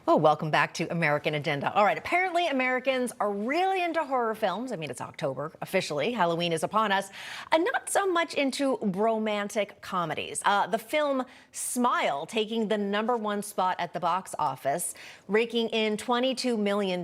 Well, welcome back to American Agenda. All right, apparently Americans are really into horror films. I mean, it's October officially. Halloween is upon us. And not so much into romantic comedies. The film Smile, taking the #1 spot at the box office, raking in $22 million,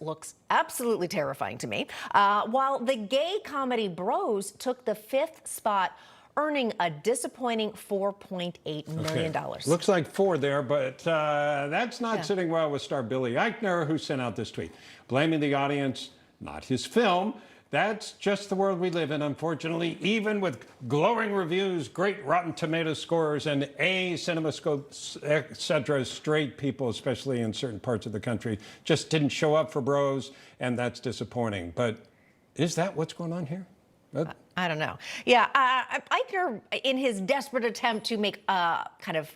looks absolutely terrifying to me. While the gay comedy Bros took the 5th spot, earning a disappointing $4.8 million. Okay. Looks like 4 there, but that's not sitting well with star Billy Eichner, who sent out this tweet, blaming the audience, not his film. That's just the world we live in, unfortunately. Even with glowing reviews, great Rotten Tomatoes scores, and A CinemaScope, etc., straight people, especially in certain parts of the country, just didn't show up for Bros, and that's disappointing. But is that what's going on here? I don't know. Yeah, Eichner, in his desperate attempt to make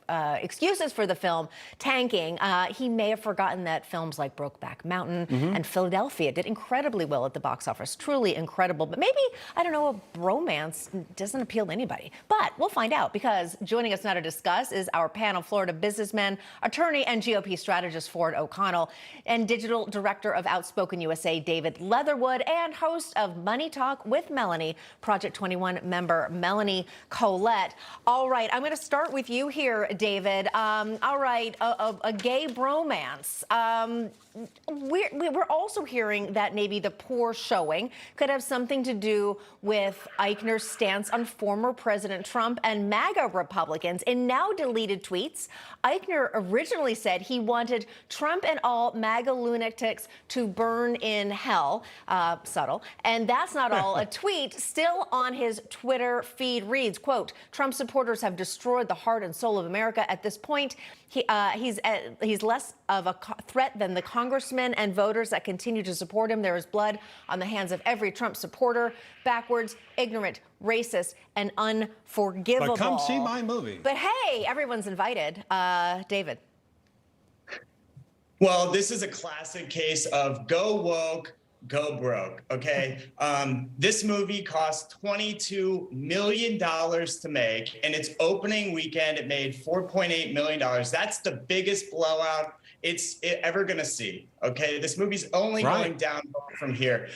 excuses for the film tanking, he may have forgotten that films like Brokeback Mountain and Philadelphia did incredibly well at the box office. Truly incredible. But maybe, I don't know, a bromance doesn't appeal to anybody. But we'll find out, because joining us now to discuss is our panel, Florida businessman, attorney, and GOP strategist Ford O'Connell, and digital director of Outspoken USA, David Leatherwood, and host of Money Talk with Melanie, Project 21 member Melanie Colette. All right, I'm going to start with you here, David. All right, a gay bromance. We're also hearing that maybe the poor showing could have something to do with Eichner's stance on former President Trump and MAGA Republicans. In now deleted tweets, Eichner originally said he wanted Trump and all MAGA lunatics to burn in hell. Subtle. And that's not all. A tweet still on his Twitter feed reads, quote, "Trump supporters have destroyed the heart and soul of America. At this point, he's less of a threat than the congressmen and voters that continue to support him. There is blood on the hands of every Trump supporter. Backwards, ignorant, racist, and unforgivable." But come see my movie. But hey, everyone's invited. David. Well, this is a classic case of go woke, go broke, okay? This movie cost $22 million to make, and its opening weekend, it made $4.8 million. That's the biggest blowout it's ever gonna see, okay? This movie's only going down from here.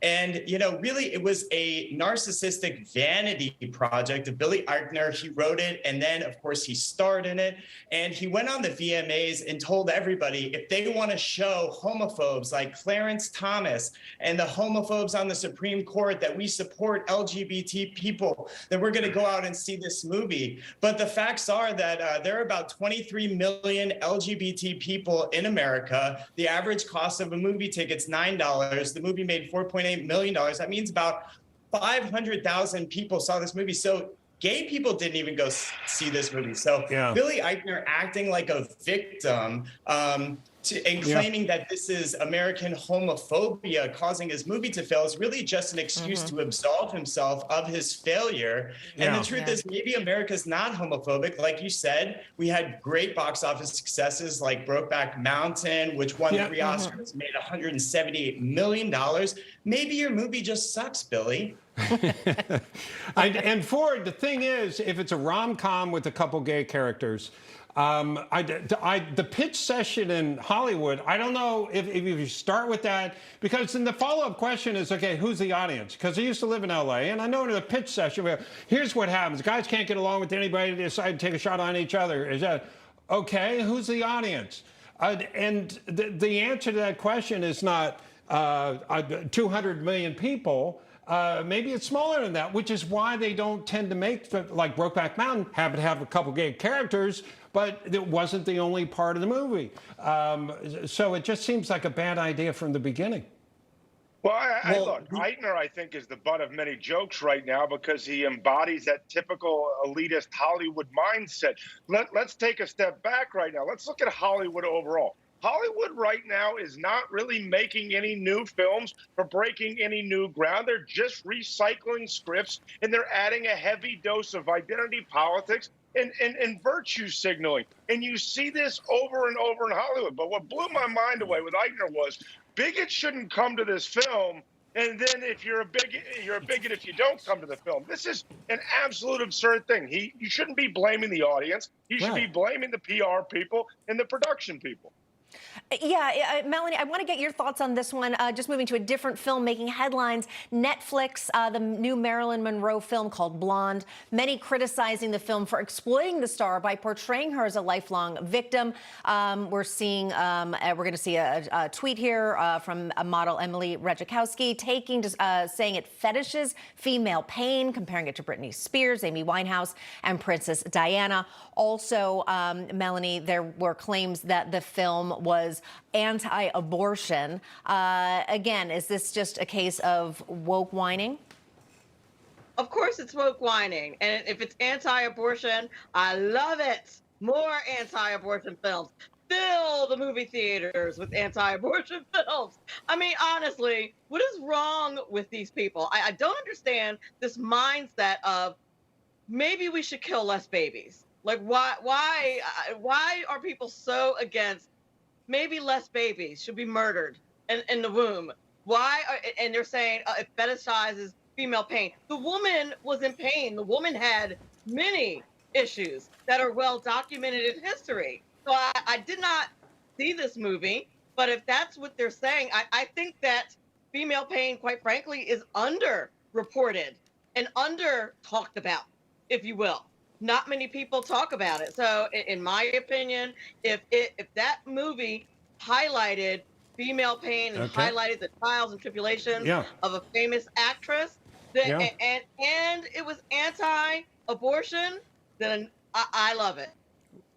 And, you know, really, it was a narcissistic vanity project of Billy Eichner. He wrote it, and then, of course, he starred in it. And he went on the VMAs and told everybody, if they want to show homophobes like Clarence Thomas and the homophobes on the Supreme Court that we support LGBT people, then we're going to go out and see this movie. But the facts are that there are about 23 million LGBT people in America. The average cost of a movie ticket's $9. The movie made $4.8 million. That means about 500,000 people saw this movie. So gay people didn't even go see this movie. So Billy Eichner acting like a victim and claiming that this is American homophobia causing his movie to fail is really just an excuse to absolve himself of his failure. And the truth is, maybe America's not homophobic. Like you said, we had great box office successes like Brokeback Mountain, which won 3 Oscars, made $178 million. Maybe your movie just sucks, Billy. And Ford, the thing is, if it's a rom-com with a couple gay characters, the pitch session in Hollywood, I don't know if you start with that, because then the follow-up question is, okay, who's the audience? Because I used to live in LA, and I know in the pitch session, here's what happens. Guys can't get along with anybody. They decide to take a shot on each other. Is that, okay, who's the audience? And the answer to that question is not 200 million people. Maybe it's smaller than that, which is why they don't tend to make, like Brokeback Mountain, happen to have a couple gay characters, but it wasn't the only part of the movie. So it just seems like a bad idea from the beginning. Well, look, Eichner, I think, is the butt of many jokes right now because he embodies that typical elitist Hollywood mindset. Let's take a step back right now. Let's look at Hollywood overall. Hollywood right now is not really making any new films or breaking any new ground. They're just recycling scripts, and they're adding a heavy dose of identity politics and virtue signaling. And you see this over and over in Hollywood. But what blew my mind away with Eichner was bigots shouldn't come to this film. And then if you're a bigot if you don't come to the film. This is an absolute absurd thing. You shouldn't be blaming the audience. You should be blaming the PR people and the production people. Yeah, Melanie, I want to get your thoughts on this one. Just moving to a different film making headlines. Netflix, the new Marilyn Monroe film called Blonde. Many criticizing the film for exploiting the star by portraying her as a lifelong victim. We're going to see a tweet here from a model Emily Ratajkowski saying it fetishes female pain, comparing it to Britney Spears, Amy Winehouse, and Princess Diana. Also, Melanie, there were claims that the film was anti-abortion. Again, is this just a case of woke whining? Of course it's woke whining. And if it's anti-abortion, I love it. More anti-abortion films. Fill the movie theaters with anti-abortion films. I mean, honestly, what is wrong with these people? I don't understand this mindset of maybe we should kill less babies. Like, why are people so against maybe less babies should be murdered in the womb? And they're saying it fetishizes female pain. The woman was in pain. The woman had many issues that are well documented in history. So I did not see this movie, but if that's what they're saying, I think that female pain, quite frankly, is underreported and under talked about, if you will. Not many people talk about it. So in my opinion, if that movie highlighted female pain and highlighted the trials and tribulations of a famous actress, and it was anti-abortion, then I love it.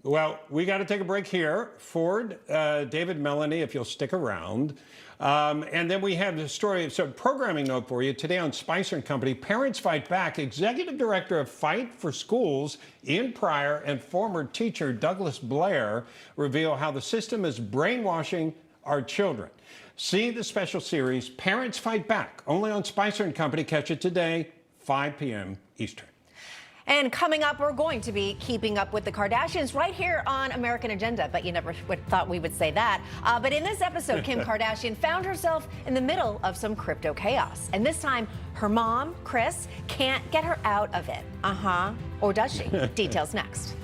Well, we got to take a break here. Ford, David, Melanie, if you'll stick around. And then we have the story, so programming note for you. Today on Spicer & Company, Parents Fight Back. Executive Director of Fight for Schools, Ian Pryor, and former teacher Douglas Blair reveal how the system is brainwashing our children. See the special series, Parents Fight Back, only on Spicer & Company. Catch it today, 5 p.m. Eastern. And coming up, we're going to be keeping up with the Kardashians right here on American Agenda. But you never thought we would say that. But in this episode, Kim Kardashian found herself in the middle of some crypto chaos. And this time, her mom, Kris, can't get her out of it. Or does she? Details next.